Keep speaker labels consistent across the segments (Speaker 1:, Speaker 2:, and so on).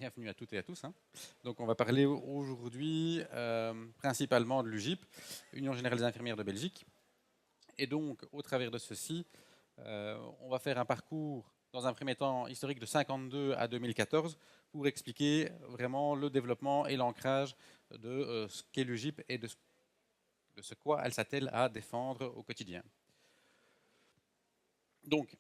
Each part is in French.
Speaker 1: Bienvenue à toutes et à tous, hein. Donc, on va parler aujourd'hui principalement de l'UGIP, Union Générale des Infirmières de Belgique. Et donc, au travers de ceci, on va faire un parcours, dans un premier temps historique de 52 à 2014, pour expliquer vraiment le développement et l'ancrage de ce qu'est l'UGIP et de ce quoi elle s'attelle à défendre au quotidien. Donc,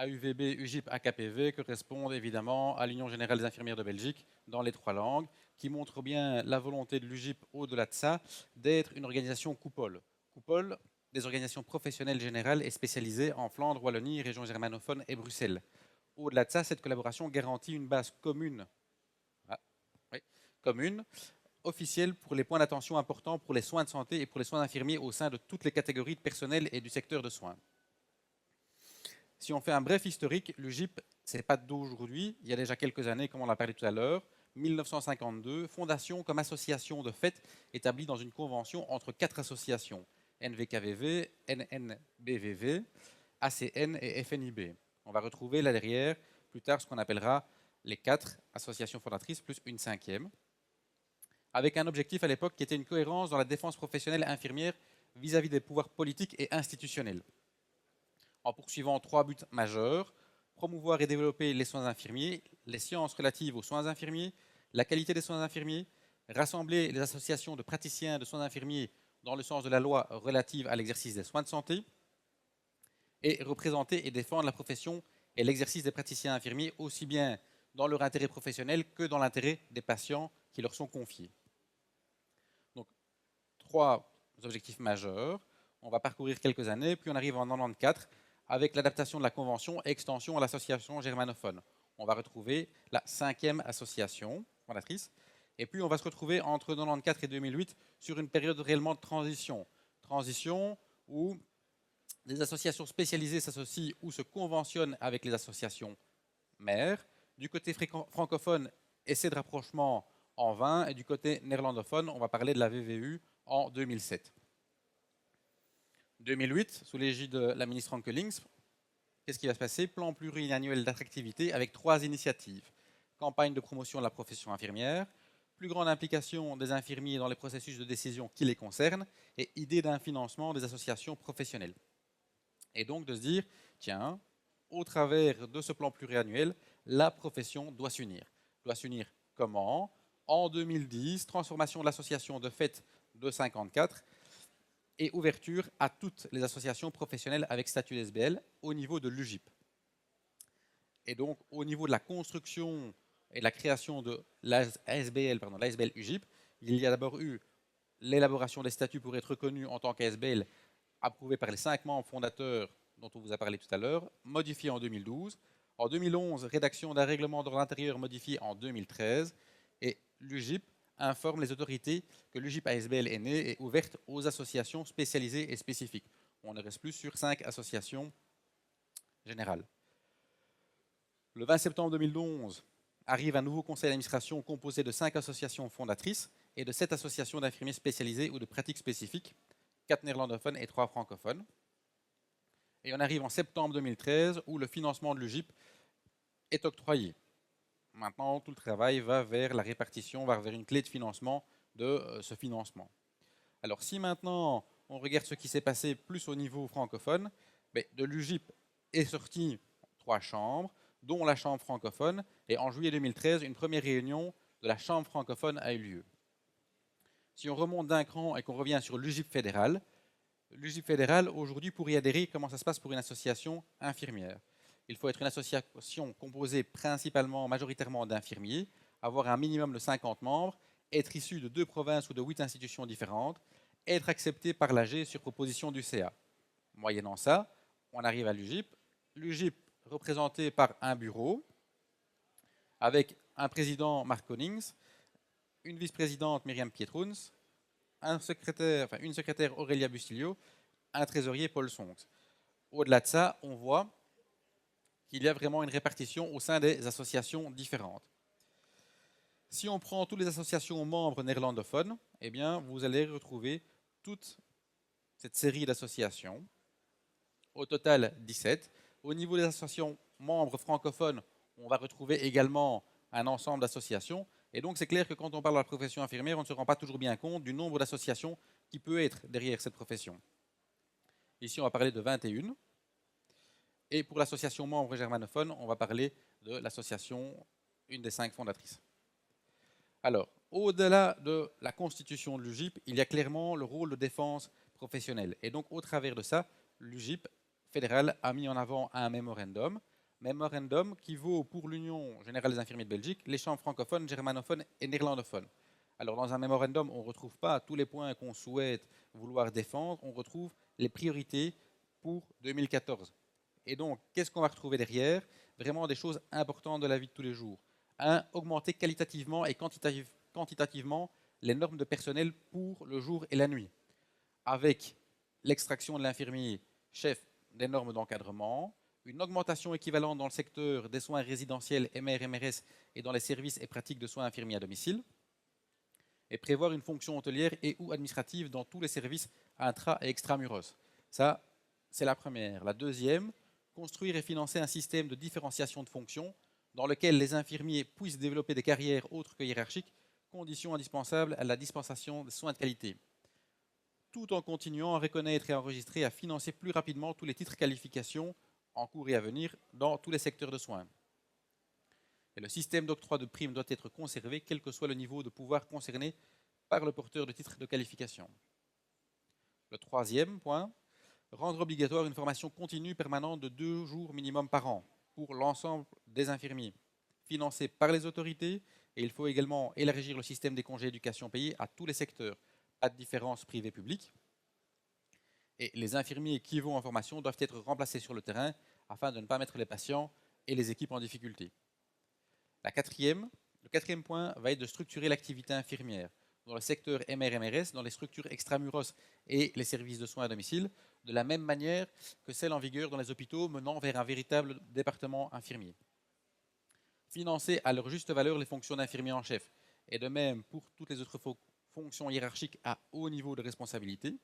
Speaker 1: AUVB, UGIP, AKPV correspondent évidemment à l'Union Générale des Infirmières de Belgique dans les trois langues, qui montre bien la volonté de l'UGIP au-delà de ça d'être une organisation coupole. Coupole des organisations professionnelles générales et spécialisées en Flandre, Wallonie, région germanophone et Bruxelles. Au-delà de ça, cette collaboration garantit une base commune, ah, oui, commune, officielle pour les points d'attention importants pour les soins de santé et pour les soins infirmiers au sein de toutes les catégories de personnel et du secteur de soins. Si on fait un bref historique, l'UGIP, ce n'est pas d'aujourd'hui, il y a déjà quelques années, comme on l'a parlé tout à l'heure, 1952, fondation comme association de fait établie dans une convention entre quatre associations, NVKVV, NNBVV, ACN et FNIB. On va retrouver là derrière, plus tard, ce qu'on appellera les quatre associations fondatrices, plus une cinquième, avec un objectif à l'époque qui était une cohérence dans la défense professionnelle infirmière vis-à-vis des pouvoirs politiques et institutionnels, en poursuivant trois buts majeurs: promouvoir et développer les soins infirmiers, les sciences relatives aux soins infirmiers, la qualité des soins infirmiers, rassembler les associations de praticiens de soins infirmiers dans le sens de la loi relative à l'exercice des soins de santé, et représenter et défendre la profession et l'exercice des praticiens infirmiers aussi bien dans leur intérêt professionnel que dans l'intérêt des patients qui leur sont confiés. Donc, trois objectifs majeurs. On va parcourir quelques années, puis on arrive en 94 avec l'adaptation de la convention et extension à l'association germanophone. On va retrouver la cinquième association fondatrice. Et puis on va se retrouver entre 94 et 2008 sur une période réellement de transition. Transition où des associations spécialisées s'associent ou se conventionnent avec les associations mères. Du côté francophone, essai de rapprochement en vain. Et du côté néerlandophone, on va parler de la VVU en 2007. 2008, sous l'égide de la ministre Anke Links, qu'est-ce qui va se passer? Plan pluriannuel d'attractivité avec trois initiatives. Campagne de promotion de la profession infirmière, plus grande implication des infirmiers dans les processus de décision qui les concernent, et idée d'un financement des associations professionnelles. Et donc de se dire, tiens, au travers de ce plan pluriannuel, la profession doit s'unir. Doit s'unir comment? En 2010, transformation de l'association de fait de 54 et ouverture à toutes les associations professionnelles avec statut SBL au niveau de l'UGIP. Et donc, au niveau de la construction et de la création de l'ASBL, l'ASBL UGIP, il y a d'abord eu l'élaboration des statuts pour être reconnu en tant qu'ASBL, approuvé par les 5 membres fondateurs dont on vous a parlé tout à l'heure, modifié en 2012. En 2011, rédaction d'un règlement d'ordre intérieur modifié en 2013. Et l'UGIP informe les autorités que l'UGIP ASBL est née et ouverte aux associations spécialisées et spécifiques. On ne reste plus sur 5 associations générales. Le 20 septembre 2011 arrive un nouveau conseil d'administration composé de 5 associations fondatrices et de 7 associations d'infirmiers spécialisés ou de pratiques spécifiques, 4 néerlandophones et 3 francophones. Et on arrive en septembre 2013 où le financement de l'UGIP est octroyé. Maintenant, tout le travail va vers la répartition, va vers une clé de financement de ce financement. Alors, si maintenant on regarde ce qui s'est passé plus au niveau francophone, de l'UGIP est sorti 3 chambres, dont la chambre francophone, et en juillet 2013, une première réunion de la chambre francophone a eu lieu. Si on remonte d'un cran et qu'on revient sur l'UGIP fédéral aujourd'hui, pour y adhérer, comment ça se passe pour une association infirmière? Il faut être une association composée principalement, majoritairement d'infirmiers, avoir un minimum de 50 membres, être issu de 2 provinces ou de 8 institutions différentes, être accepté par l'AG sur proposition du CA. Moyennant ça, on arrive à l'UGIP. L'UGIP représenté par un bureau, avec un président Marc Konings, une vice-présidente Myriam Pietruns, une secrétaire Aurélia Bustilio, un trésorier Paul Songs. Au-delà de ça, on voit qu'il y a vraiment une répartition au sein des associations différentes. Si on prend toutes les associations membres néerlandophones, eh bien, vous allez retrouver toute cette série d'associations. Au total, 17. Au niveau des associations membres francophones, on va retrouver également un ensemble d'associations. Et donc, c'est clair que quand on parle de la profession infirmière, on ne se rend pas toujours bien compte du nombre d'associations qui peut être derrière cette profession. Ici, on va parler de 21. Et pour l'association membre germanophone, on va parler de l'association, une des 5 fondatrices. Alors, au-delà de la constitution de l'UJIP, il y a clairement le rôle de défense professionnelle. Et donc, au travers de ça, l'UJIP fédéral a mis en avant un mémorandum qui vaut pour l'Union générale des infirmiers de Belgique, les chambres francophones, germanophones et néerlandophones. Alors, dans un mémorandum, on ne retrouve pas tous les points qu'on souhaite vouloir défendre, on retrouve les priorités pour 2014. Et donc, qu'est-ce qu'on va retrouver derrière? Vraiment des choses importantes de la vie de tous les jours. Augmenter qualitativement et quantitativement les normes de personnel pour le jour et la nuit, avec l'extraction de l'infirmier chef des normes d'encadrement, une augmentation équivalente dans le secteur des soins résidentiels MR, MRS et dans les services et pratiques de soins infirmiers à domicile, et prévoir une fonction hôtelière et ou administrative dans tous les services intra- et extramuros. Ça, c'est la première. La deuxième, construire et financer un système de différenciation de fonctions dans lequel les infirmiers puissent développer des carrières autres que hiérarchiques, condition indispensable à la dispensation de soins de qualité, tout en continuant à reconnaître et à enregistrer et à financer plus rapidement tous les titres qualifications en cours et à venir dans tous les secteurs de soins. Et le système d'octroi de primes doit être conservé, quel que soit le niveau de pouvoir concerné par le porteur de titre de qualification. Le troisième point, rendre obligatoire une formation continue permanente de 2 jours minimum par an pour l'ensemble des infirmiers, financée par les autorités, et il faut également élargir le système des congés éducation payés à tous les secteurs, pas de différence privée-publique. Et les infirmiers qui vont en formation doivent être remplacés sur le terrain afin de ne pas mettre les patients et les équipes en difficulté. Le quatrième point va être de structurer l'activité infirmière dans le secteur MR-MRS, dans les structures extramuros et les services de soins à domicile, de la même manière que celle en vigueur dans les hôpitaux menant vers un véritable département infirmier. Financer à leur juste valeur les fonctions d'infirmier en chef, et de même pour toutes les autres fonctions hiérarchiques à haut niveau de responsabilité.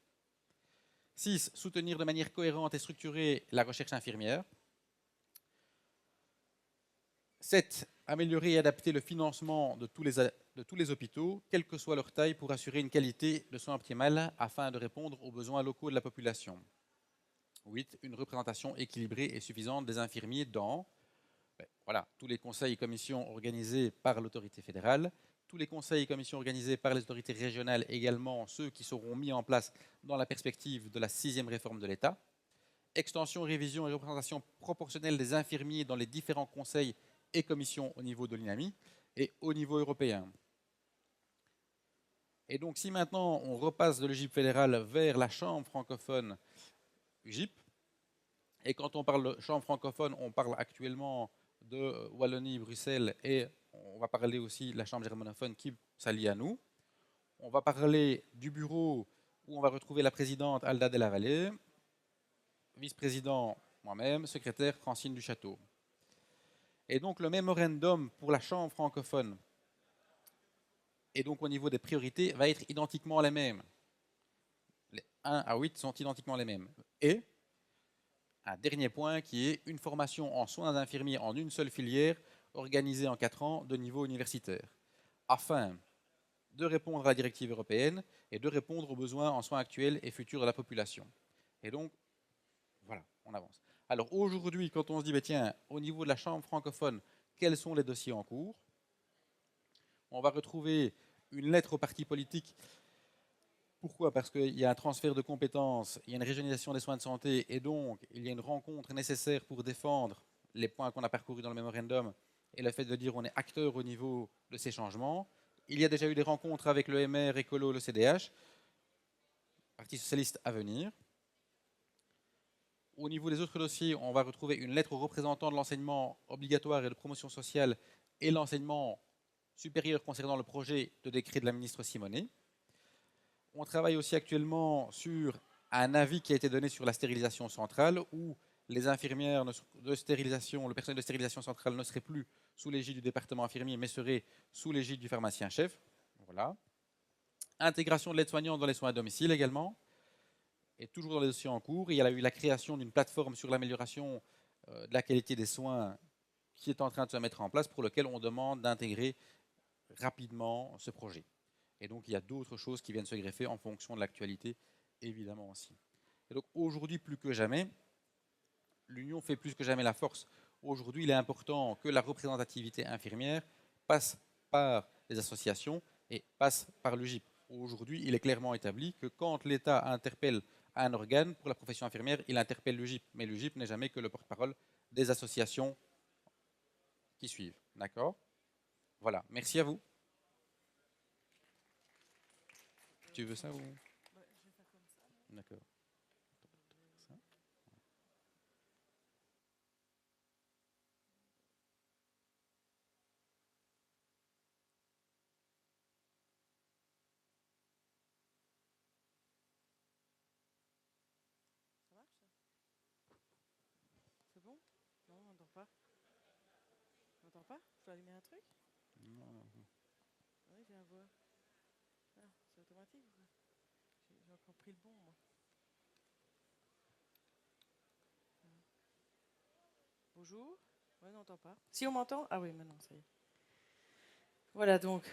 Speaker 1: 6. Soutenir de manière cohérente et structurée la recherche infirmière. 7. Améliorer et adapter le financement de tous les hôpitaux, quelle que soit leur taille, pour assurer une qualité de soins optimale afin de répondre aux besoins locaux de la population. 8. Une représentation équilibrée et suffisante des infirmiers dans tous les conseils et commissions organisés par l'autorité fédérale, tous les conseils et commissions organisés par les autorités régionales, également ceux qui seront mis en place dans la perspective de la 6e réforme de l'État. Extension, révision et représentation proportionnelle des infirmiers dans les différents conseils et commissions au niveau de l'INAMI et au niveau européen. Et donc, si maintenant on repasse de l'UJIP fédéral vers la chambre francophone UJIP, et quand on parle de chambre francophone, on parle actuellement de Wallonie, Bruxelles, et on va parler aussi de la chambre germanophone qui s'allie à nous. On va parler du bureau où on va retrouver la présidente Alda de la Vallée, vice-président moi-même, secrétaire Francine Duchâteau. Et donc le mémorandum pour la chambre francophone, et donc au niveau des priorités, va être identiquement les mêmes. Les 1 à 8 sont identiquement les mêmes. Et un dernier point qui est une formation en soins infirmiers en une seule filière, organisée en 4 ans de niveau universitaire, afin de répondre à la directive européenne et de répondre aux besoins en soins actuels et futurs de la population. Et donc, voilà, on avance. Alors aujourd'hui, quand on se dit, tiens, au niveau de la chambre francophone, quels sont les dossiers en cours? On va retrouver une lettre aux partis politiques. Pourquoi? Parce qu'il y a un transfert de compétences, il y a une régionalisation des soins de santé, et donc il y a une rencontre nécessaire pour défendre les points qu'on a parcourus dans le mémorandum, et le fait de dire qu'on est acteur au niveau de ces changements. Il y a déjà eu des rencontres avec le MR, Écolo, le CDH, Parti socialiste à venir. Au niveau des autres dossiers, on va retrouver une lettre aux représentants de l'enseignement obligatoire et de promotion sociale et l'enseignement supérieur concernant le projet de décret de la ministre Simonet. On travaille aussi actuellement sur un avis qui a été donné sur la stérilisation centrale, où les infirmières de stérilisation, le personnel de stérilisation centrale ne serait plus sous l'égide du département infirmier, mais serait sous l'égide du pharmacien-chef. Voilà. Intégration de l'aide-soignante dans les soins à domicile également. Et toujours dans les dossiers en cours, il y a eu la création d'une plateforme sur l'amélioration de la qualité des soins qui est en train de se mettre en place, pour lequel on demande d'intégrer rapidement ce projet. Et donc, il y a d'autres choses qui viennent se greffer en fonction de l'actualité, évidemment aussi. Et donc, aujourd'hui, plus que jamais, l'union fait plus que jamais la force. Aujourd'hui, il est important que la représentativité infirmière passe par les associations et passe par le GIP. Aujourd'hui, il est clairement établi que quand l'État interpelle un organe pour la profession infirmière, il interpelle le GIP. Mais le GIP n'est jamais que le porte-parole des associations qui suivent. D'accord? Voilà. Merci à vous. Tu veux ça ou... D'accord.
Speaker 2: C'est bon? Non, on n'entend pas. On n'entend pas? Je dois allumer un truc?
Speaker 1: Non.
Speaker 2: Oui, j'ai à voir. Ah, c'est automatique ou quoi? J'ai encore pris le bon, moi. Bonjour. Oui, on n'entend pas. Si on m'entend? Ah oui, maintenant, ça y est. Voilà, donc,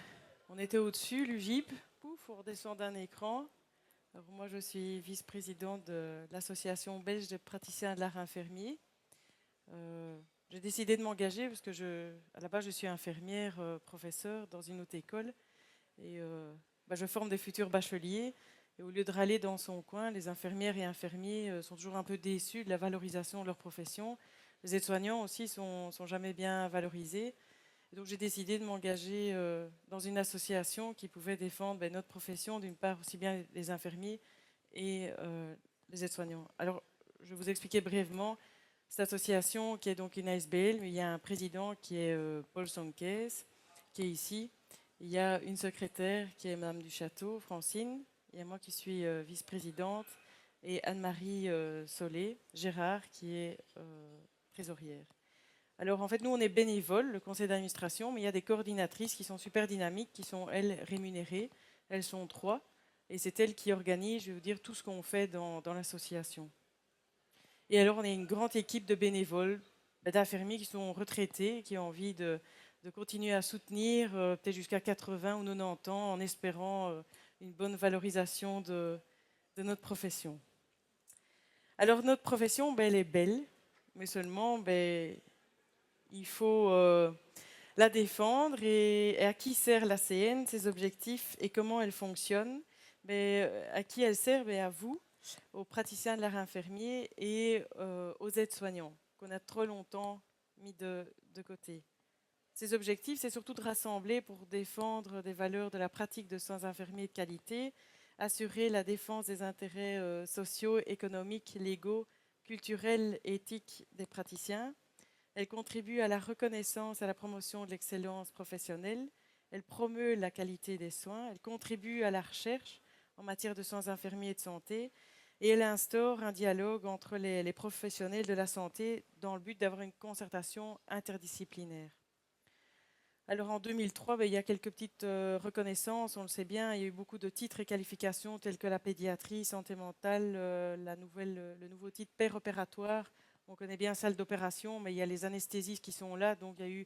Speaker 2: on était au-dessus, l'UGIP. Pouf, on redescend d'un écran. Alors, moi, je suis vice-présidente de l'association belge des praticiens de l'art infirmier. J'ai décidé de m'engager parce que à la base, je suis infirmière, professeure dans une autre école. Et je forme des futurs bacheliers. Et au lieu de râler dans son coin, les infirmières et infirmiers sont toujours un peu déçus de la valorisation de leur profession. Les aides-soignants aussi sont jamais bien valorisés. Et donc j'ai décidé de m'engager dans une association qui pouvait défendre notre profession, d'une part aussi bien les infirmiers et les aides-soignants. Alors je vais vous expliquer brièvement cette association qui est donc une ASBL, mais il y a un président qui est Paul Sonkes, qui est ici. Il y a une secrétaire qui est Madame Duchâteau, Francine. Il y a moi qui suis vice-présidente et Anne-Marie Solé, Gérard qui est trésorière. Alors en fait, nous on est bénévoles, le conseil d'administration, mais il y a des coordinatrices qui sont super dynamiques, qui sont elles rémunérées. Elles sont 3 et c'est elles qui organisent, je veux dire, tout ce qu'on fait dans l'association. Et alors on est une grande équipe de bénévoles, d'infirmiers qui sont retraités, qui ont envie de continuer à soutenir peut-être jusqu'à 80 ou 90 ans en espérant une bonne valorisation de notre profession. Alors notre profession, elle est belle, mais seulement il faut la défendre. Et à qui sert l'ACN, ses objectifs et comment elle fonctionne? À qui elle sert? À vous, aux praticiens de l'art infirmier et aux aides-soignants, qu'on a trop longtemps mis de côté. Ces objectifs, c'est surtout de rassembler pour défendre des valeurs de la pratique de soins infirmiers de qualité, assurer la défense des intérêts sociaux, économiques, légaux, culturels et éthiques des praticiens. Elle contribue à la reconnaissance et à la promotion de l'excellence professionnelle. Elle promeut la qualité des soins. Elle contribue à la recherche en matière de soins infirmiers et de santé. Et elle instaure un dialogue entre les professionnels de la santé dans le but d'avoir une concertation interdisciplinaire. Alors en 2003, il y a quelques petites reconnaissances, on le sait bien, il y a eu beaucoup de titres et qualifications tels que la pédiatrie, santé mentale, le nouveau titre père opératoire. On connaît bien salle d'opération, mais il y a les anesthésistes qui sont là, donc il y a eu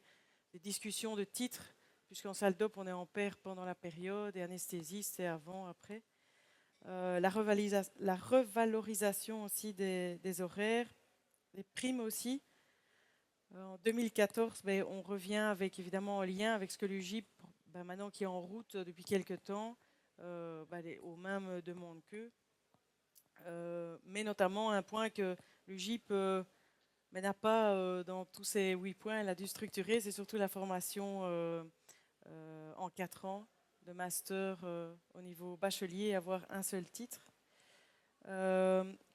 Speaker 2: des discussions de titres, puisqu'en salle d'op, on est en pair pendant la période, et anesthésiste, c'est avant, après. La revalorisation aussi des horaires, des primes aussi. En 2014, on revient avec évidemment en lien avec ce que l'UGIP, maintenant qui est en route depuis quelques temps, aux mêmes demandes qu'eux. Mais notamment un point que l'UGIP n'a pas dans tous ces 8 points, elle a dû structurer, c'est surtout la formation en 4 ans de master au niveau bachelier, avoir un seul titre.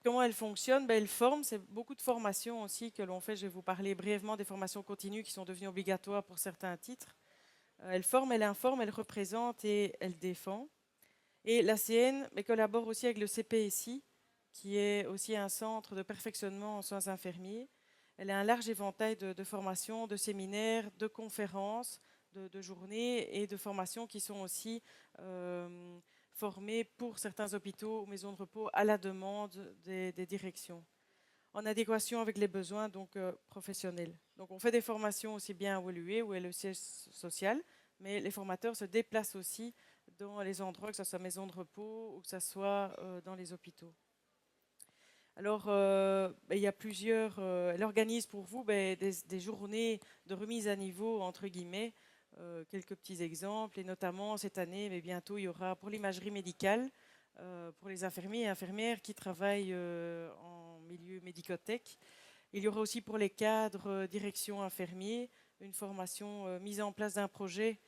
Speaker 2: Comment elle fonctionne? Elle forme, c'est beaucoup de formations aussi que l'on fait. Je vais vous parler brièvement des formations continues qui sont devenues obligatoires pour certains titres. Elle forme, elle informe, elle représente et elle défend. Et l'ACN collabore aussi avec le CPSI, qui est aussi un centre de perfectionnement en soins infirmiers. Elle a un large éventail de formations, de séminaires, de conférences, de journées et de formations qui sont aussi formées pour certains hôpitaux ou maisons de repos à la demande des directions. en adéquation avec les besoins donc, professionnels. Donc on fait des formations aussi bien à Woluwe où est le siège social, mais les formateurs se déplacent aussi dans les endroits, que ce soit maison de repos ou que ce soit dans les hôpitaux. Alors, il y a plusieurs. Elle organise pour vous des journées de remise à niveau, entre guillemets, quelques petits exemples. Et notamment, cette année, mais bientôt, il y aura pour l'imagerie médicale, pour les infirmiers et infirmières qui travaillent en milieu médicothèque. Il y aura aussi pour les cadres, direction infirmiers, une formation mise en place d'un projet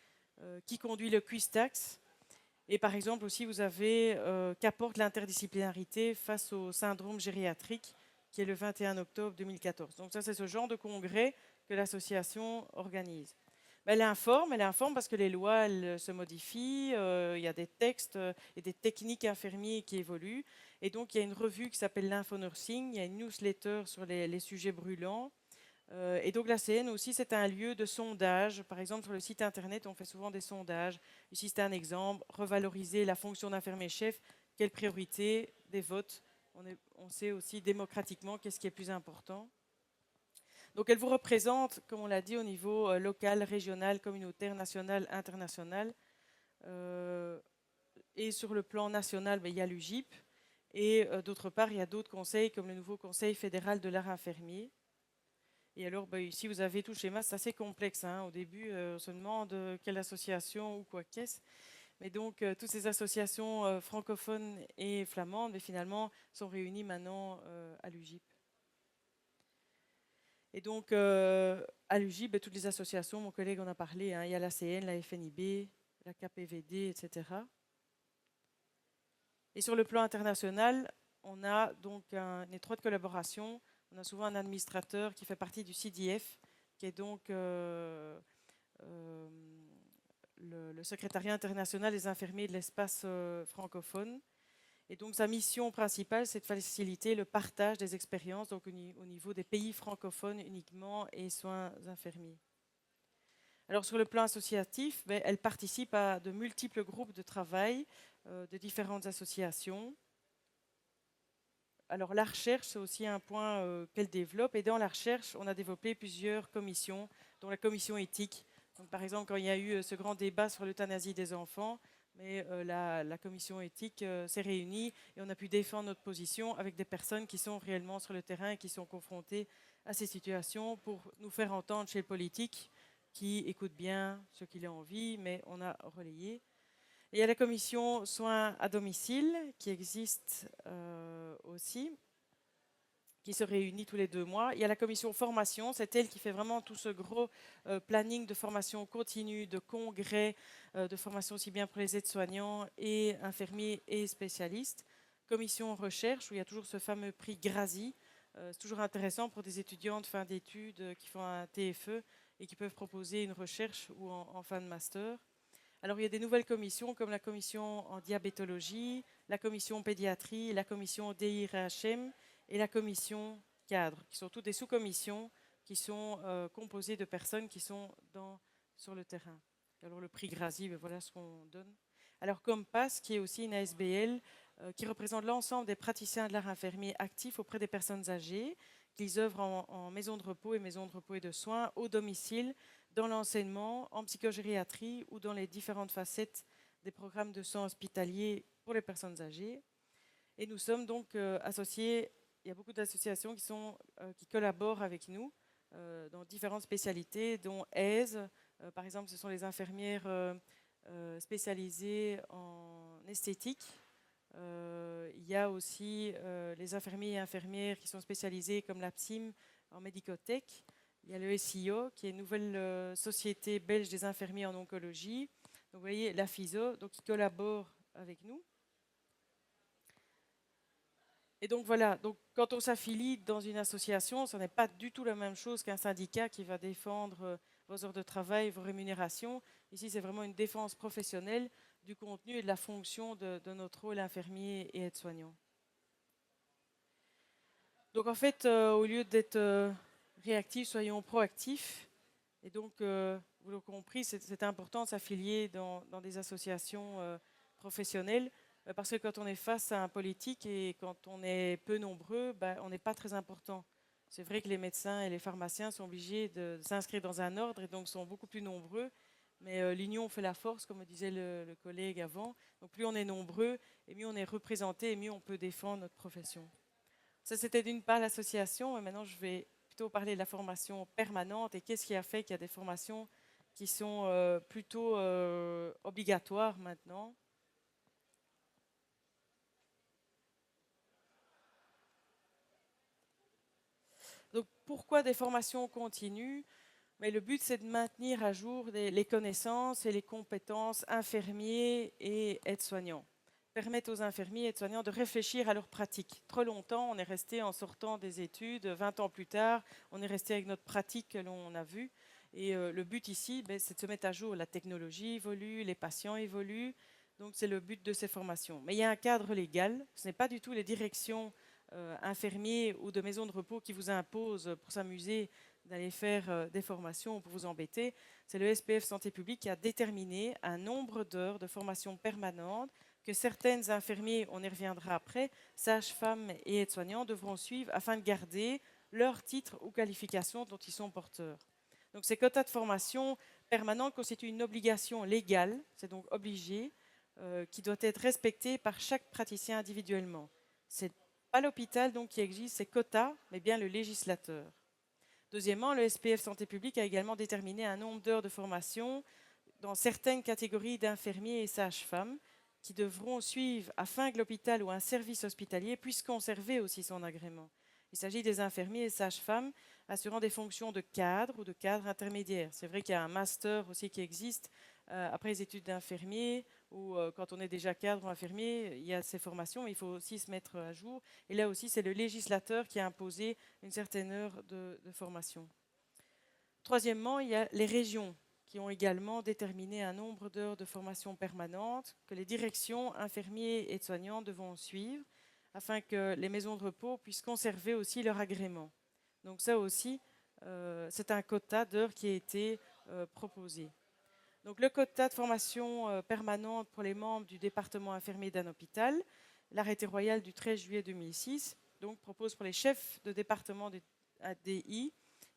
Speaker 2: qui conduit le Quistax. Et par exemple aussi, vous avez qu'apporte l'interdisciplinarité face au syndrome gériatrique, qui est le 21 octobre 2014. Donc ça, c'est ce genre de congrès que l'association organise. Elle informe parce que les lois elles, se modifient, il y a des textes et des techniques infirmiers qui évoluent. Et donc, il y a une revue qui s'appelle l'Infonursing, il y a une newsletter sur les sujets brûlants. Et donc l'ACN aussi, c'est un lieu de sondage. Par exemple, sur le site internet, on fait souvent des sondages. Ici, c'est un exemple. Revaloriser la fonction d'infirmier-chef. Quelle priorité des votes? On sait aussi démocratiquement qu'est-ce qui est plus important. Donc elle vous représente, comme on l'a dit, au niveau local, régional, communautaire, national, international. Et sur le plan national, il y a l'UGIP. Et d'autre part, il y a d'autres conseils, comme le nouveau Conseil fédéral de l'art infirmier. Et alors, ici, vous avez tout le schéma, c'est assez complexe. Au début, on se demande quelle association ou quoi qu'est-ce. Mais donc, toutes ces associations francophones et flamandes, mais finalement, sont réunies maintenant à l'UGIP. Et donc, à l'UGIP, toutes les associations, mon collègue en a parlé, il y a l'ACN, la FNIB, la KPVD, etc. Et sur le plan international, on a donc une étroite collaboration. On a souvent un administrateur qui fait partie du CDF, qui est donc le secrétariat international des infirmiers de l'espace francophone. Et donc sa mission principale, c'est de faciliter le partage des expériences donc, au niveau des pays francophones uniquement et soins infirmiers. Alors sur le plan associatif, elle participe à de multiples groupes de travail de différentes associations. Alors la recherche, c'est aussi un point qu'elle développe. Et dans la recherche, on a développé plusieurs commissions, dont la commission éthique. Donc, par exemple, quand il y a eu ce grand débat sur l'euthanasie des enfants, mais la commission éthique s'est réunie et on a pu défendre notre position avec des personnes qui sont réellement sur le terrain et qui sont confrontées à ces situations pour nous faire entendre chez le politique qui écoute bien ce qu'il a envie, mais on a relayé. Et il y a la commission soins à domicile qui existe aussi, qui se réunit tous les 2 mois. Il y a la commission formation, c'est elle qui fait vraiment tout ce gros planning de formation continue, de congrès, de formation aussi bien pour les aides-soignants et infirmiers et spécialistes. Commission recherche, où il y a toujours ce fameux prix Grasi. C'est toujours intéressant pour des étudiants de fin d'études qui font un TFE et qui peuvent proposer une recherche ou en fin de master. Alors, il y a des nouvelles commissions comme la commission en diabétologie, la commission pédiatrie, la commission DIRHM et la commission cadre, qui sont toutes des sous-commissions qui sont composées de personnes qui sont sur le terrain. Alors, le prix Grasi, voilà ce qu'on donne. Alors, Compass, qui est aussi une ASBL, qui représente l'ensemble des praticiens de l'art infirmier actifs auprès des personnes âgées, qui œuvrent en maison de repos et de soins, au domicile, dans l'enseignement, en psychogériatrie ou dans les différentes facettes des programmes de soins hospitaliers pour les personnes âgées. Et nous sommes donc associés, il y a beaucoup d'associations qui collaborent avec nous dans différentes spécialités, dont AISE, par exemple, ce sont les infirmières spécialisées en esthétique. Il y a aussi les infirmiers et infirmières qui sont spécialisés comme la PSIM en médicothèque. Il y a le SIO, qui est une nouvelle société belge des infirmiers en oncologie. Donc, vous voyez, la FISO, donc, qui collabore avec nous. Et donc, voilà, donc, quand on s'affilie dans une association, ce n'est pas du tout la même chose qu'un syndicat qui va défendre vos heures de travail, vos rémunérations. Ici, c'est vraiment une défense professionnelle du contenu et de la fonction de notre rôle infirmier et aide-soignant. Donc, en fait, au lieu d'être réactifs, soyons proactifs. Et donc, vous l'avez compris, c'est important de s'affilier dans des associations professionnelles Parce que quand on est face à un politique et quand on est peu nombreux, on n'est pas très important. C'est vrai que les médecins et les pharmaciens sont obligés de s'inscrire dans un ordre et donc sont beaucoup plus nombreux. Mais l'union fait la force, comme disait le collègue avant. Donc plus on est nombreux, et mieux on est représenté, et mieux on peut défendre notre profession. Ça, c'était d'une part l'association. Et maintenant, je vais plutôt parler de la formation permanente et qu'est-ce qui a fait qu'il y a des formations qui sont plutôt obligatoires maintenant. Donc, pourquoi des formations continues? Mais le but, c'est de maintenir à jour les connaissances et les compétences infirmiers et aides-soignants. Permettre aux infirmiers et aides-soignants de réfléchir à leur pratique. Trop longtemps, on est resté en sortant des études, 20 ans plus tard, on est resté avec notre pratique que l'on a vue. Et le but ici, c'est de se mettre à jour. La technologie évolue, les patients évoluent. Donc, c'est le but de ces formations. Mais il y a un cadre légal. Ce n'est pas du tout les directions infirmiers ou de maisons de repos qui vous imposent pour s'amuser d'aller faire des formations ou pour vous embêter. C'est le SPF Santé publique qui a déterminé un nombre d'heures de formation permanente que certaines infirmiers, on y reviendra après, sages-femmes et aides-soignants devront suivre afin de garder leur titre ou qualification dont ils sont porteurs. Donc ces quotas de formation permanente constituent une obligation légale, c'est donc obligé, qui doit être respectée par chaque praticien individuellement. C'est pas l'hôpital donc qui exige ces quotas, mais bien le législateur. Deuxièmement, le SPF Santé publique a également déterminé un nombre d'heures de formation dans certaines catégories d'infirmiers et sages-femmes qui devront suivre afin que l'hôpital ou un service hospitalier puisse conserver aussi son agrément. Il s'agit des infirmiers et sages-femmes assurant des fonctions de cadre ou de cadre intermédiaire. C'est vrai qu'il y a un master aussi qui existe après les études d'infirmier ou quand on est déjà cadre ou infirmier, il y a ces formations, mais il faut aussi se mettre à jour. Et là aussi, c'est le législateur qui a imposé une certaine heure de formation. Troisièmement, il y a les régions qui ont également déterminé un nombre d'heures de formation permanente que les directions infirmiers et soignants devront suivre afin que les maisons de repos puissent conserver aussi leur agrément. Donc ça aussi, c'est un quota d'heures qui a été proposé. Donc le quota de formation permanente pour les membres du département infirmier d'un hôpital, l'arrêté royal du 13 juillet 2006, donc propose pour les chefs de département de ADI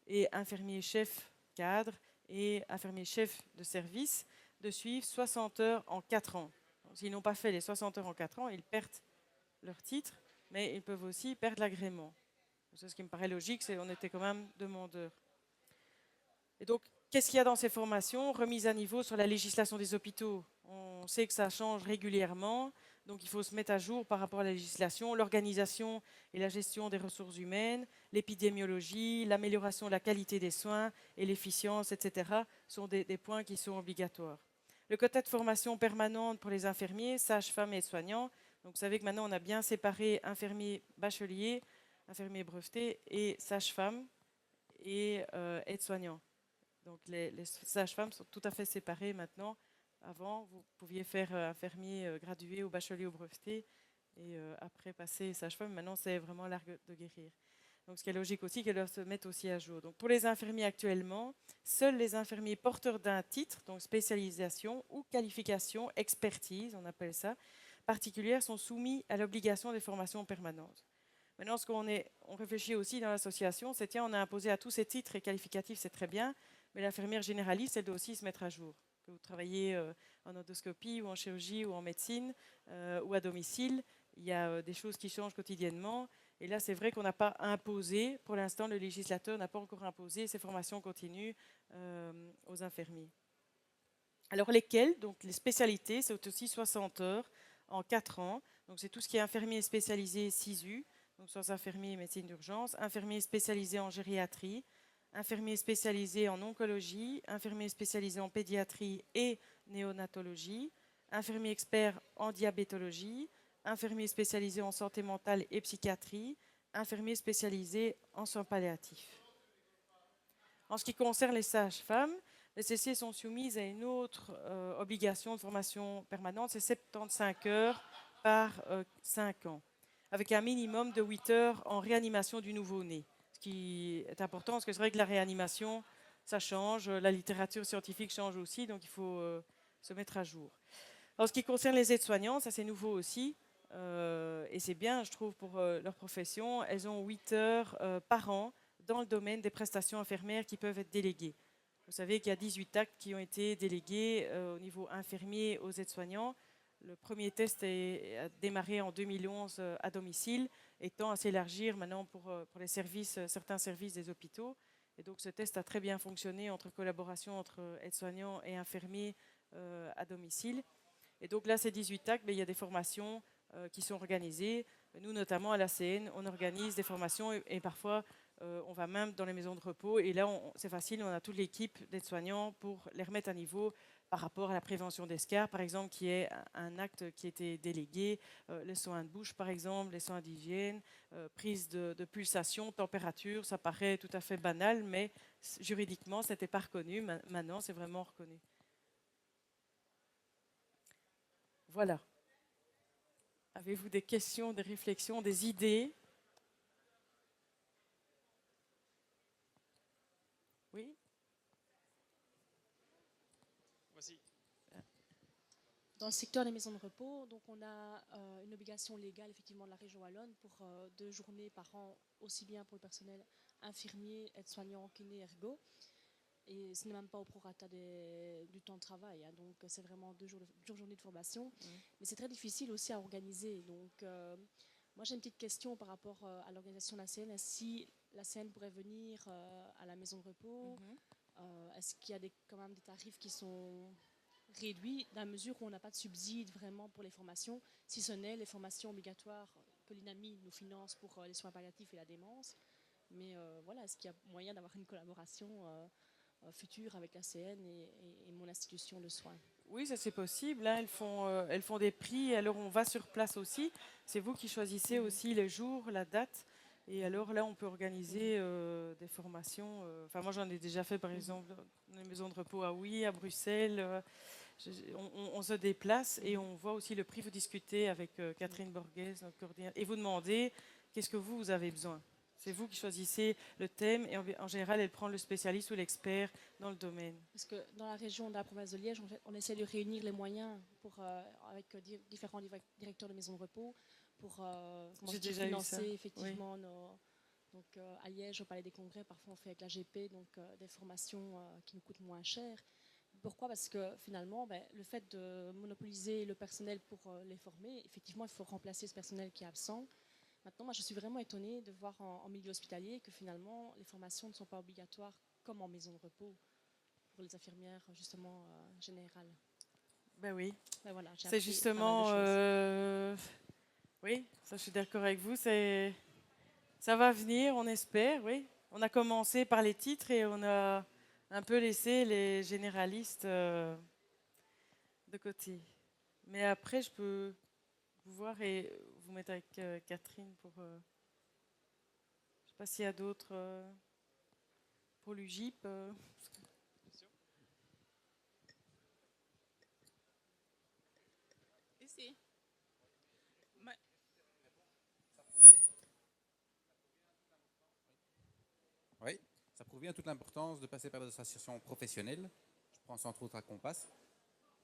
Speaker 2: et infirmiers chefs cadres et infirmiers chefs de service de suivre 60 heures en 4 ans. S'ils n'ont pas fait les 60 heures en 4 ans, ils perdent leur titre, mais ils peuvent aussi perdre l'agrément. C'est ce qui me paraît logique, c'est qu'on était quand même demandeurs. Et donc, qu'est-ce qu'il y a dans ces formations? Remise à niveau sur la législation des hôpitaux. On sait que ça change régulièrement, donc il faut se mettre à jour par rapport à la législation, l'organisation et la gestion des ressources humaines, l'épidémiologie, l'amélioration de la qualité des soins et l'efficience, etc. sont des points qui sont obligatoires. Le quota de formation permanente pour les infirmiers, sages-femmes et soignants. Donc vous savez que maintenant on a bien séparé infirmiers bacheliers, infirmiers brevetés et sages-femmes et aides-soignants. Donc les sages-femmes sont tout à fait séparées maintenant. Avant, vous pouviez faire infirmier gradué ou bachelier ou breveté et après passer sage-femme. Maintenant, c'est vraiment l'art de guérir. Donc, ce qui est logique aussi, qu'elles doivent se mettre aussi à jour. Donc, pour les infirmiers actuellement, seuls les infirmiers porteurs d'un titre, donc spécialisation ou qualification, expertise, on appelle ça, particulière, sont soumis à l'obligation des formations permanentes. Maintenant, ce on réfléchit aussi dans l'association, c'est tiens, on a imposé à tous ces titres et qualificatifs, c'est très bien, mais l'infirmière généraliste, elle doit aussi se mettre à jour. Que vous travaillez en endoscopie ou en chirurgie ou en médecine ou à domicile, il y a des choses qui changent quotidiennement. Et là, c'est vrai qu'on n'a pas imposé, pour l'instant, le législateur n'a pas encore imposé ces formations continues aux infirmiers. Alors lesquelles? Donc les spécialités, c'est aussi 60 heures en 4 ans. Donc c'est tout ce qui est infirmier spécialisé SISU, donc sans infirmier et médecine d'urgence, infirmier spécialisé en gériatrie, infirmier spécialisé en oncologie, infirmier spécialisé en pédiatrie et néonatologie, infirmier expert en diabétologie, infirmier spécialisé en santé mentale et psychiatrie, infirmier spécialisé en soins palliatifs. En ce qui concerne les sages-femmes, les CC sont soumises à une autre obligation de formation permanente, c'est 75 heures par 5 ans, avec un minimum de 8 heures en réanimation du nouveau-né. Ce qui est important, parce que c'est vrai que la réanimation, ça change, la littérature scientifique change aussi, donc il faut se mettre à jour. En ce qui concerne les aides-soignants, ça c'est nouveau aussi. Et c'est bien, je trouve, pour leur profession. Elles ont 8 heures par an dans le domaine des prestations infirmières qui peuvent être déléguées. Vous savez qu'il y a 18 actes qui ont été délégués au niveau infirmier aux aides-soignants. Le premier test a démarré en 2011 à domicile et tend à s'élargir maintenant pour les services, certains services des hôpitaux. Et donc ce test a très bien fonctionné entre collaboration entre aides-soignants et infirmiers à domicile. Et donc là, ces 18 actes, il y a des formations qui sont organisées. Nous, notamment à l'ACN, on organise des formations et parfois on va même dans les maisons de repos. Et là, c'est facile, on a toute l'équipe d'aides-soignants pour les remettre à niveau par rapport à la prévention des SCAR, par exemple, qui est un acte qui a été délégué, les soins de bouche, par exemple, les soins d'hygiène, prise de pulsation, température. Ça paraît tout à fait banal, mais juridiquement, ce n'était pas reconnu. Maintenant, c'est vraiment reconnu. Voilà. Avez-vous des questions, des réflexions, des idées? Oui?
Speaker 3: Voici.
Speaker 4: Dans le secteur des maisons de repos, donc on a une obligation légale effectivement de la région wallonne pour 2 journées par an, aussi bien pour le personnel infirmier, aide-soignant, kiné, ergo. Et ce n'est même pas au prorata du temps de travail, hein, donc c'est vraiment 2 journées de formation. Mais c'est très difficile aussi à organiser. Donc moi j'ai une petite question par rapport à l'organisation de la CN. Si la CN pourrait venir à la maison de repos, est-ce qu'il y a quand même des tarifs qui sont réduit dans la mesure où on n'a pas de subside vraiment pour les formations, si ce n'est les formations obligatoires que l'INAMI nous finance pour les soins palliatifs et la démence. Mais voilà, est-ce qu'il y a moyen d'avoir une collaboration future avec l'ACN et mon institution de soins?
Speaker 2: Oui, ça c'est possible. Hein. Elles font des prix. Alors on va sur place aussi. C'est vous qui choisissez aussi les jours, la date. Et alors là, on peut organiser des formations. Enfin, moi, j'en ai déjà fait, par exemple, dans les maisons de repos à Huy, à Bruxelles. On se déplace et on voit aussi le prix. Vous discutez avec Catherine Borges, notre coordinatrice, et vous demandez qu'est-ce que vous avez besoin. C'est vous qui choisissez le thème et en général, elle prend le spécialiste ou l'expert dans le domaine.
Speaker 4: Parce que dans la région de la province de Liège, on essaie de réunir les moyens avec différents directeurs de maisons de repos pour financer effectivement
Speaker 2: oui.
Speaker 4: donc à Liège, au Palais des Congrès, parfois on fait avec la GP, donc des formations qui nous coûtent moins cher. Pourquoi? Parce que finalement, le fait de monopoliser le personnel pour les former, effectivement, il faut remplacer ce personnel qui est absent. Maintenant, moi, je suis vraiment étonnée de voir en milieu hospitalier que finalement, les formations ne sont pas obligatoires comme en maison de repos pour les infirmières, justement, générales.
Speaker 2: Ben oui.
Speaker 4: Ben voilà,
Speaker 2: c'est justement... oui, ça, je suis d'accord avec vous. Ça va venir, on espère, oui. On a commencé par les titres et on a un peu laissé les généralistes de côté. Mais après, je peux vous voir et vous mettre avec Catherine pour... je ne sais pas s'il y a d'autres pour l'UGIP.
Speaker 5: Ici.
Speaker 1: Oui, ça prouve bien toute l'importance de passer par des associations professionnelles. Je pense entre autres à Compass.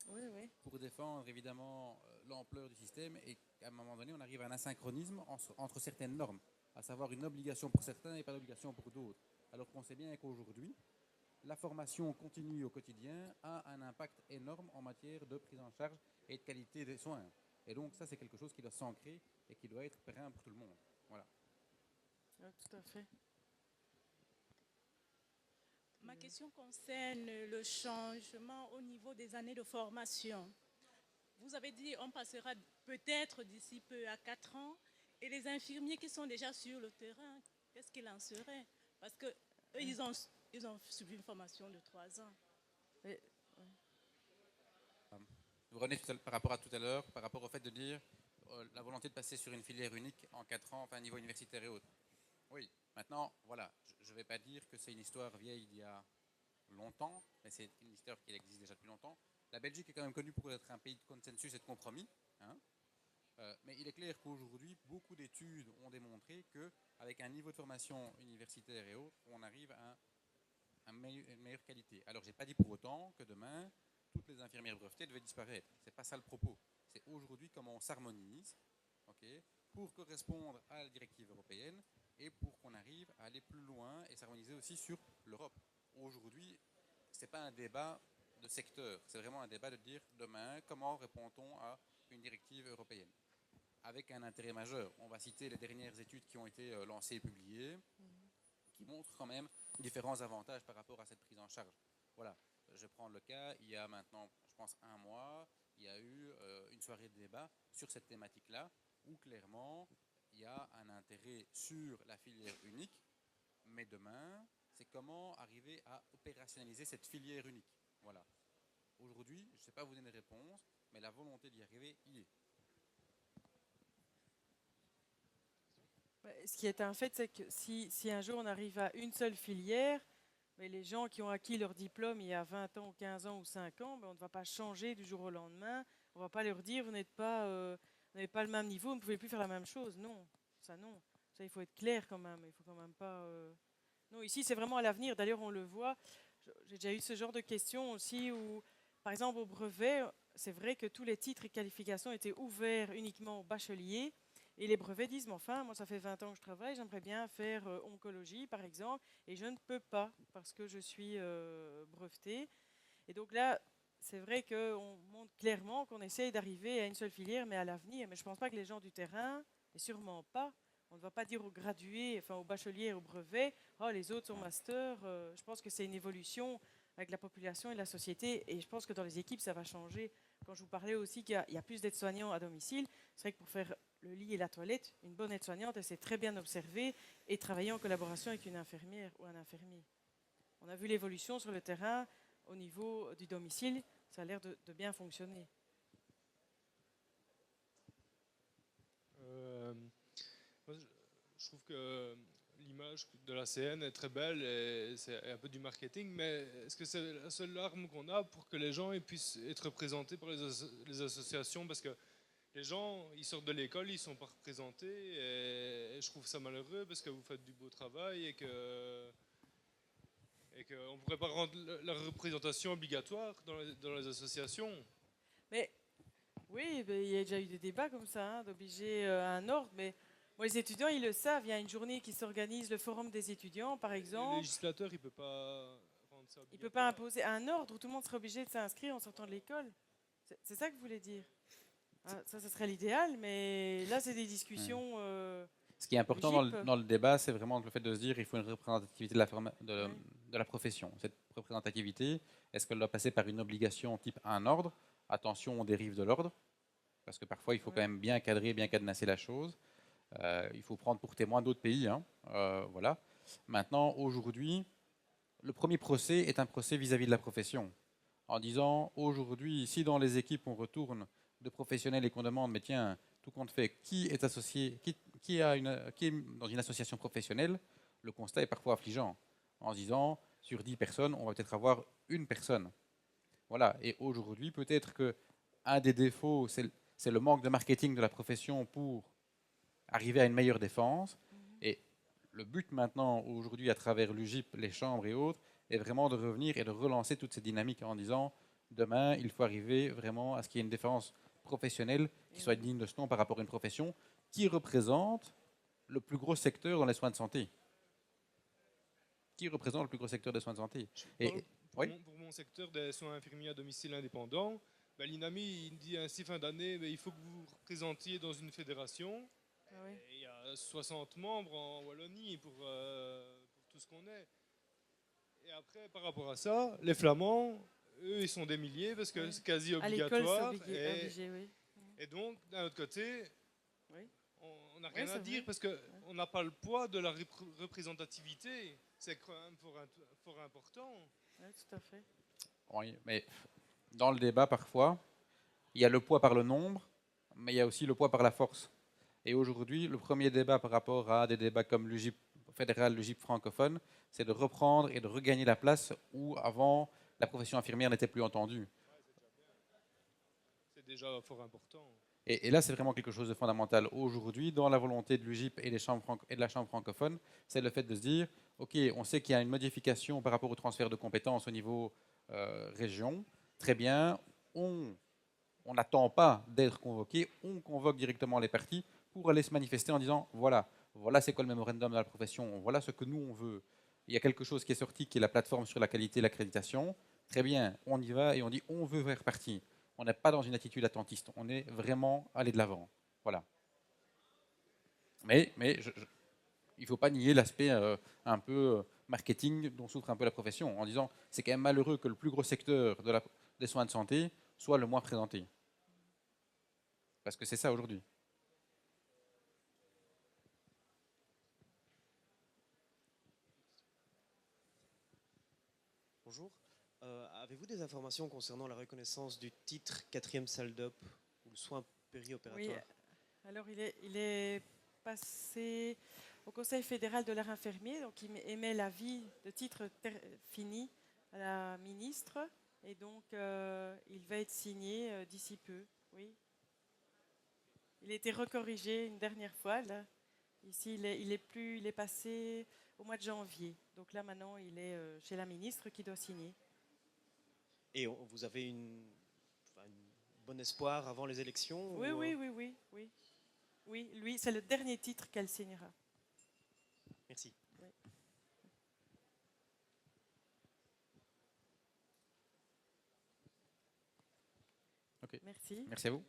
Speaker 2: Oui, oui.
Speaker 1: Pour défendre évidemment l'ampleur du système et qu'à un moment donné, on arrive à un asynchronisme entre certaines normes, à savoir une obligation pour certains et pas d'obligation pour d'autres. Alors qu'on sait bien qu'aujourd'hui, la formation continue au quotidien a un impact énorme en matière de prise en charge et de qualité des soins. Et donc ça, c'est quelque chose qui doit s'ancrer et qui doit être périn pour tout le monde. Voilà.
Speaker 2: Oui, tout à fait.
Speaker 5: Ma question concerne le changement au niveau des années de formation. Vous avez dit on passera peut-être d'ici peu à 4 ans. Et les infirmiers qui sont déjà sur le terrain, qu'est-ce qu'il en serait? Parce qu'eux, ils ont suivi une formation de 3 ans.
Speaker 1: Vous revenez par rapport à tout à l'heure, par rapport au fait de dire la volonté de passer sur une filière unique en 4 ans, enfin niveau universitaire et autres. Oui, maintenant, voilà, je ne vais pas dire que c'est une histoire vieille d'il y a longtemps, mais c'est une histoire qui existe déjà depuis longtemps. La Belgique est quand même connue pour être un pays de consensus et de compromis. Hein, mais il est clair qu'aujourd'hui, beaucoup d'études ont démontré qu'avec un niveau de formation universitaire et autres, on arrive à une meilleure qualité. Alors, je n'ai pas dit pour autant que demain, toutes les infirmières brevetées devaient disparaître. Ce n'est pas ça le propos. C'est aujourd'hui comment on s'harmonise, ok, pour correspondre à la directive européenne et pour qu'on arrive à aller plus loin et s'harmoniser aussi sur l'Europe. Aujourd'hui, ce n'est pas un débat de secteur, c'est vraiment un débat de dire demain comment répond-on à une directive européenne. Avec un intérêt majeur. On va citer les dernières études qui ont été lancées et publiées, qui montrent quand même différents avantages par rapport à cette prise en charge. Voilà, je prends le cas, il y a maintenant, je pense, un mois, il y a eu une soirée de débat sur cette thématique-là, où clairement, il y a un intérêt sur la filière unique, mais demain, c'est comment arriver à opérationnaliser cette filière unique. Voilà. Aujourd'hui, je ne sais pas vous donner une réponse, mais la volonté d'y arriver y est.
Speaker 2: Ce qui est un fait, c'est que si un jour on arrive à une seule filière, mais les gens qui ont acquis leur diplôme il y a 20 ans, 15 ans ou 5 ans, on ne va pas changer du jour au lendemain. On ne va pas leur dire, vous n'avez pas le même niveau, vous ne pouvez plus faire la même chose. Non, ça non. Ça, il faut être clair quand même. Il faut quand même pas... Non, ici, c'est vraiment à l'avenir. D'ailleurs, on le voit. J'ai déjà eu ce genre de questions aussi où, par exemple, au brevet, c'est vrai que tous les titres et qualifications étaient ouverts uniquement aux bacheliers. Et les brevets disent, mais enfin, moi, ça fait 20 ans que je travaille, j'aimerais bien faire oncologie, par exemple, et je ne peux pas parce que je suis brevetée. Et donc là, c'est vrai qu'on montre clairement qu'on essaye d'arriver à une seule filière, mais à l'avenir. Mais je ne pense pas que les gens du terrain, et sûrement pas, on ne va pas dire aux gradués, enfin aux bacheliers, aux brevets, oh, les autres sont masters. Je pense que c'est une évolution avec la population et la société, et je pense que dans les équipes, ça va changer. Quand je vous parlais aussi qu'il y a plus d'aides-soignants à domicile, c'est vrai que pour faire le lit et la toilette, une bonne aide-soignante, elle sait très bien observer et travailler en collaboration avec une infirmière ou un infirmier. On a vu l'évolution sur le terrain au niveau du domicile, ça a l'air de bien fonctionner.
Speaker 3: Je trouve que l'image de la CN est très belle et c'est un peu du marketing, mais est-ce que c'est la seule arme qu'on a pour que les gens puissent être représentés par les associations? Parce que les gens, ils sortent de l'école, ils ne sont pas représentés et je trouve ça malheureux parce que vous faites du beau travail et qu'on ne pourrait pas rendre la représentation obligatoire dans les associations.
Speaker 2: Mais oui, il y a déjà eu des débats comme ça, hein, d'obliger un ordre, mais moi, les étudiants, ils le savent. Il y a une journée qui s'organise, le forum des étudiants, par exemple.
Speaker 3: Le législateur, il ne peut pas rendre ça obligatoire.
Speaker 2: Il ne peut pas imposer un ordre où tout le monde serait obligé de s'inscrire en sortant de l'école. C'est ça que vous voulez dire? Ça serait l'idéal, mais là, c'est des discussions.
Speaker 1: Ce qui est important dans le débat, c'est vraiment le fait de se dire qu'il faut une représentativité de la profession. Cette représentativité, est-ce qu'elle doit passer par une obligation type un ordre? Attention, on dérive de l'ordre, parce que parfois, il faut quand même bien cadrer, bien cadenasser la chose. Il faut prendre pour témoin d'autres pays. Hein. Voilà. Maintenant, aujourd'hui, le premier procès est un procès vis-à-vis de la profession. En disant, aujourd'hui, si dans les équipes, on retourne de professionnels et qu'on demande, mais tiens, tout compte fait, qui est associé, qui est dans une association professionnelle, le constat est parfois affligeant. En se disant, sur 10 personnes, on va peut-être avoir une personne. Voilà. Et aujourd'hui, peut-être qu'un des défauts, c'est le manque de marketing de la profession pour arriver à une meilleure défense. Et le but maintenant, aujourd'hui, à travers l'UGIP, les chambres et autres, est vraiment de revenir et de relancer toute cette dynamique en disant, demain, il faut arriver vraiment à ce qu'il y ait une défense professionnelle qui soit digne de ce nom par rapport à une profession qui représente le plus gros secteur dans les soins de santé. Qui représente le plus gros secteur des soins de santé.
Speaker 3: Pour mon secteur des soins infirmiers à domicile indépendant, l'INAMI il dit ainsi fin d'année, il faut que vous vous représentiez dans une fédération.
Speaker 2: Oui.
Speaker 3: Il y a 60 membres en Wallonie pour tout ce qu'on est. Et après, par rapport à ça, les Flamands, eux, ils sont des milliers parce que c'est quasi obligatoire.
Speaker 2: À l'école, c'est obligé, oui.
Speaker 3: Et donc, d'un autre côté,
Speaker 2: oui.
Speaker 3: on n'a rien à dire parce qu'on n'a pas le poids de la représentativité. C'est quand même fort important.
Speaker 2: Oui, tout à fait.
Speaker 1: Oui, mais dans le débat, parfois, il y a le poids par le nombre, mais il y a aussi le poids par la force. Et aujourd'hui, le premier débat par rapport à des débats comme l'UGIP fédéral, l'UGIP francophone, c'est de reprendre et de regagner la place où, avant, la profession infirmière n'était plus entendue.
Speaker 3: C'est déjà fort important.
Speaker 1: Et là, c'est vraiment quelque chose de fondamental. Aujourd'hui, dans la volonté de l'UGIP et de la Chambre francophone, c'est le fait de se dire, OK, on sait qu'il y a une modification par rapport au transfert de compétences au niveau région, très bien, on n'attend pas d'être convoqué, on convoque directement les parties pour aller se manifester en disant voilà c'est quoi le mémorandum de la profession, voilà ce que nous on veut. Il y a quelque chose qui est sorti qui est la plateforme sur la qualité et l'accréditation. Très bien, on y va et on dit on veut faire partie. On n'est pas dans une attitude attentiste, on est vraiment allé de l'avant. Voilà. Mais il ne faut pas nier l'aspect un peu marketing dont souffre un peu la profession, en disant c'est quand même malheureux que le plus gros secteur des soins de santé soit le moins présenté. Parce que c'est ça aujourd'hui.
Speaker 6: Bonjour. Avez-vous des informations concernant la reconnaissance du titre 4e SALDOP ou le soin périopératoire?
Speaker 2: Oui, alors il est passé au Conseil fédéral de l'art infirmier, donc il émet l'avis de titre fini à la ministre, et donc il va être signé d'ici peu. Oui. Il a été recorrigé une dernière fois. Là. Ici, il est passé au mois de janvier. Donc là, maintenant, il est chez la ministre qui doit signer.
Speaker 6: Et vous avez un bon espoir avant les élections?
Speaker 2: Oui,
Speaker 6: ou,
Speaker 2: oui. Oui, lui, c'est le dernier titre qu'elle signera.
Speaker 6: Merci.
Speaker 2: Oui.
Speaker 1: Okay.
Speaker 2: Merci.
Speaker 1: Merci à vous.